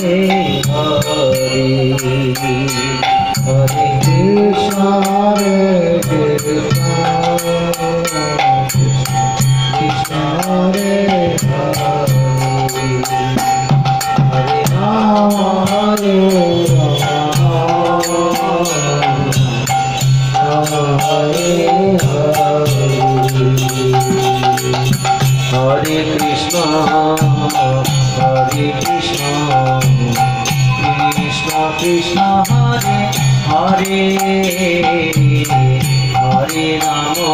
Hare Krishna Krishna Hare Hare Hare Rama Hare Rama Hare Hare Hare Krishna Krishna Krishna Hare Hare Hare Rama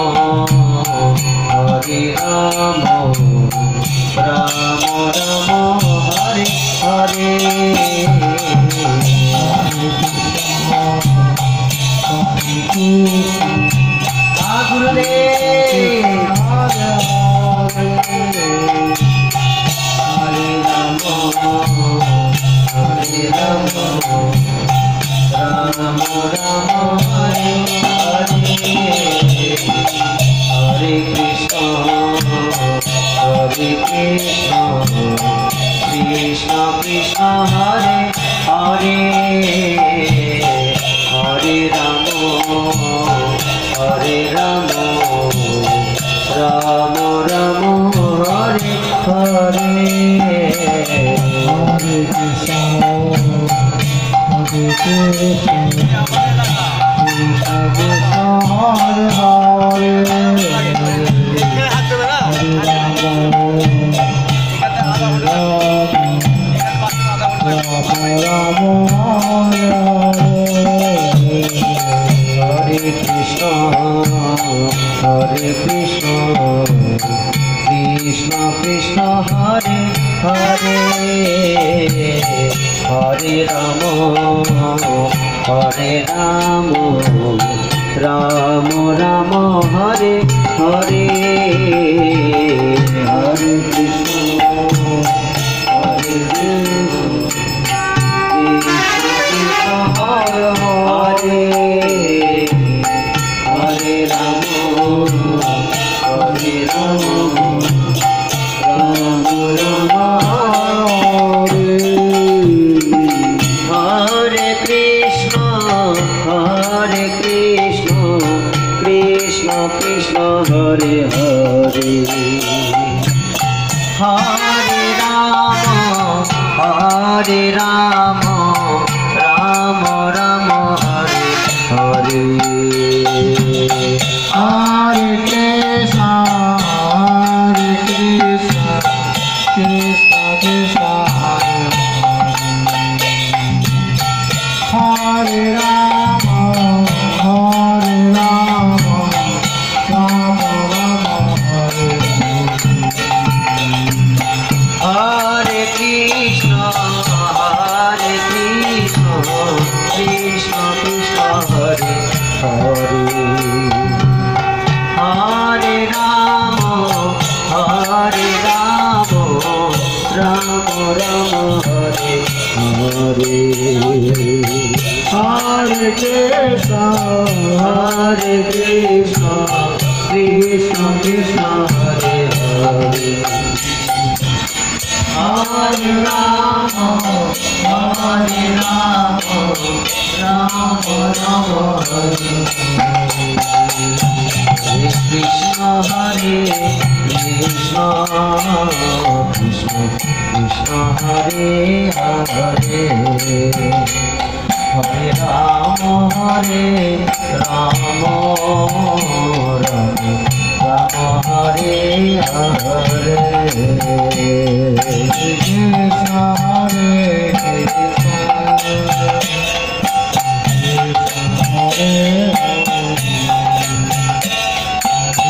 Rama Rama Hare Hare Gurudev Hare Hare Rama Rama Rama Hare Hare Hare Krishna Krishna Krishna Hare Hare Hare Rama Rama Rama Hare Hare Hare Krishna Krishna Krishna Hare Hare Hare Krishna Krishna Krishna Hare Hare Hare Rama Rama Rama Hare Hare Hare Krishna Hare Hare Hare Rama Rama Rama Hare Krishna Krishna Krishna Hare Hare Hare Rama Rama Rama Hare Hare Hare Krishna Krishna Krishna Hare Rama Rama Rama Hare Hare Krishna Krishna Krishna Hare Hare Hare Rama Rama Rama Hare Hare Hare Krishna Krishna Krishna Hare Hare Hare Rama Rama Rama Hare Hare Krishna Krishna Krishna Hare Hare Hare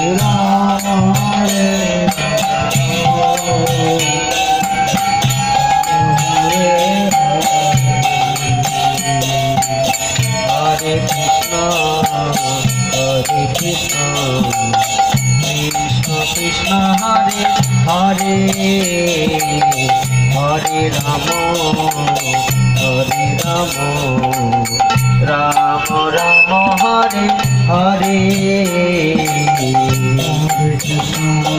Rama Rama Hare Hare Krishna Krishna Hare Hare Hare Rama Rama Rama Hare Hare Hare Krishna